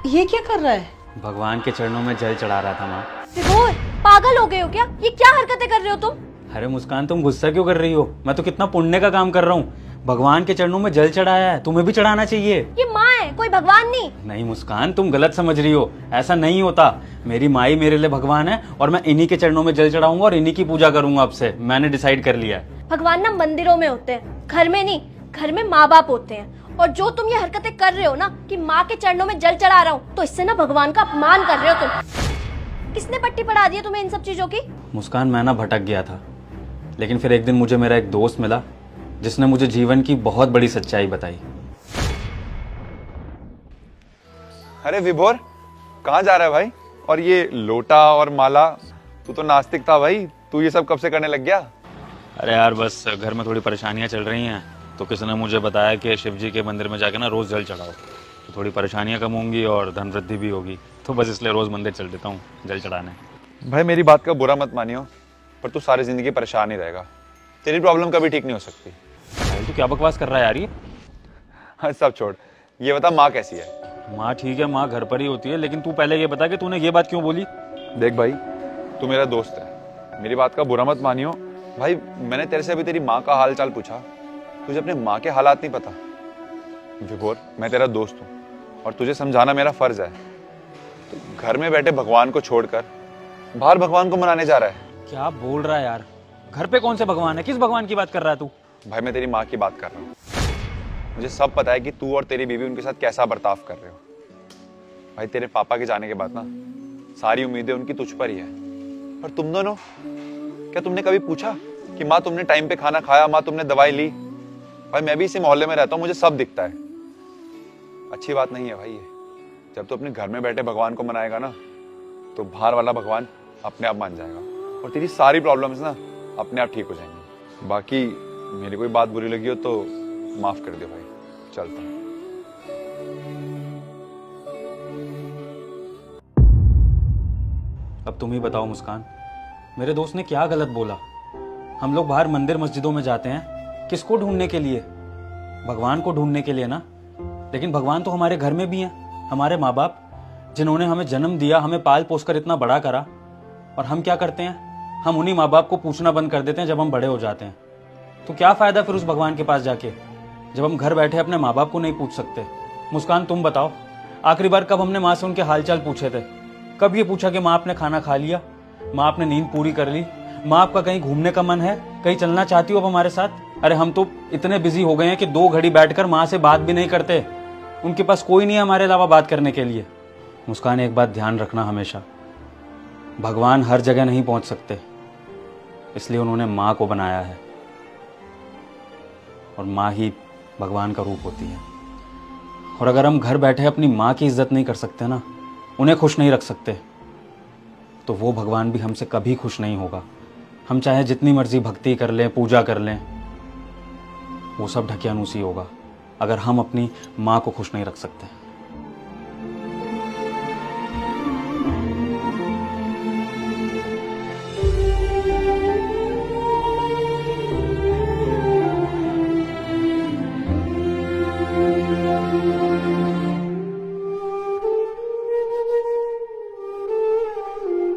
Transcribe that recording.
ये क्या कर रहा है? भगवान के चरणों में जल चढ़ा रहा था माँ। विभोर, पागल हो गए हो क्या? ये क्या हरकतें कर रहे हो तुम? अरे मुस्कान, तुम गुस्सा क्यों कर रही हो? मैं तो कितना पुण्य का काम कर रहा हूँ। भगवान के चरणों में जल चढ़ाया है, तुम्हें भी चढ़ाना चाहिए। ये माँ है, कोई भगवान नहीं। नहीं मुस्कान, तुम गलत समझ रही हो। ऐसा नहीं होता। मेरी माई मेरे लिए भगवान है और मैं इन्हीं के चरणों में जल चढ़ाऊंगा और इन्हीं की पूजा करूंगा। अब से मैंने डिसाइड कर लिया है। भगवान ना मंदिरों में होते हैं, घर में नहीं। घर में माँ बाप होते हैं। और जो तुम ये हरकतें कर रहे हो ना कि माँ के चरणों में जल चढ़ा रहा हूँ, तो इससे ना भगवान का अपमान कर रहे हो तुम। किसने पट्टी पढ़ा दी है तुम्हें इन सब चीजों की? मुस्कान, मैं ना भटक गया था, लेकिन फिर एक दिन मुझे मेरा एक दोस्त मिला जिसने मुझे जीवन की बहुत बड़ी सच्चाई बताई। अरे विभोर, कहाँ जा रहा है भाई? और ये लोटा और माला, तू तो नास्तिक था भाई, तू ये सब कब से करने लग गया? अरे यार, बस घर में थोड़ी परेशानियां चल रही हैं, तो किसी ने मुझे बताया कि शिव जी के मंदिर में जाके ना रोज जल चढ़ाओ, तो थोड़ी परेशानियां कम होंगी और धन वृद्धि भी होगी। तो बस इसलिए रोज मंदिर चल देता हूँ जल चढ़ाने। भाई मेरी बात का बुरा मत मानियो, पर तू सारी जिंदगी परेशान ही रहेगा। तेरी प्रॉब्लम कभी ठीक नहीं हो सकती। भाई तू क्या बकवास कर रहा है यार? ये हाँ, सब छोड़, ये बता माँ कैसी है? माँ ठीक है, माँ घर पर ही होती है, लेकिन तू पहले ये बता कि तूने ये बात क्यों बोली? देख भाई, तू मेरा दोस्त है, मेरी बात का बुरा मत मानियो। भाई मैंने तेरे से अभी तेरी माँ का हाल चाल पूछा, तुझे अपने माँ के हालात नहीं पता। विभोर, मैं तेरा दोस्त हूँ और तुझे समझाना मेरा फर्ज है। तो घर में बैठे भगवान को छोड़कर बाहर भगवान को मनाने जा रहा है। क्या बोल रहा है यार? घर पे कौन से भगवान है? किस भगवान की बात कर रहा है तू? भाई मैं तेरी माँ की बात कर रहा हूँ। मुझे सब पता है कि तू और तेरी बीवी उनके साथ कैसा बर्ताव कर रहे हो। भाई तेरे पापा के जाने के बाद ना सारी उम्मीदें उनकी तुझ पर ही है। और तुम दोनों, क्या तुमने कभी पूछा कि माँ तुमने टाइम पे खाना खाया, माँ तुमने दवाई ली? भाई मैं भी इसी मोहल्ले में रहता हूँ, मुझे सब दिखता है। अच्छी बात नहीं है भाई ये। जब तू अपने घर में बैठे भगवान को मनाएगा ना, तो बाहर वाला भगवान अपने आप मान जाएगा और तेरी सारी प्रॉब्लम्स ना अपने आप ठीक हो जाएंगी। बाकी मेरी कोई बात बुरी लगी हो तो माफ कर दे भाई, चलता हूँ। अब तुम ही बताओ मुस्कान, मेरे दोस्त ने क्या गलत बोला? हम लोग बाहर मंदिर मस्जिदों में जाते हैं, किसको ढूंढने के लिए? भगवान को ढूंढने के लिए ना। लेकिन भगवान तो हमारे घर में भी हैं, हमारे माँ बाप, जिन्होंने हमें जन्म दिया, हमें पाल पोस कर इतना बड़ा करा। और हम क्या करते हैं? हम उन्हीं माँ बाप को पूछना बंद कर देते हैं जब हम बड़े हो जाते हैं। तो क्या फायदा फिर उस भगवान के पास जाके, जब हम घर बैठे अपने माँ बाप को नहीं पूछ सकते? मुस्कान तुम बताओ, आखिरी बार कब हमने माँ से उनके हालचाल पूछे थे? कब ये पूछा कि माँ आपने खाना खा लिया, माँ आपने नींद पूरी कर ली, माँ आपका कहीं घूमने का मन है, कहीं चलना चाहती हो अब हमारे साथ? अरे हम तो इतने बिजी हो गए हैं कि 2 घड़ी बैठकर माँ से बात भी नहीं करते। उनके पास कोई नहीं है हमारे अलावा बात करने के लिए। मुस्कान, एक बात ध्यान रखना हमेशा, भगवान हर जगह नहीं पहुंच सकते, इसलिए उन्होंने माँ को बनाया है और माँ ही भगवान का रूप होती है। और अगर हम घर बैठे अपनी माँ की इज्जत नहीं कर सकते ना, उन्हें खुश नहीं रख सकते, तो वो भगवान भी हमसे कभी खुश नहीं होगा। हम चाहे जितनी मर्जी भक्ति कर लें, पूजा कर लें, वो सब ढकियानुसी होगा अगर हम अपनी माँ को खुश नहीं रख सकते।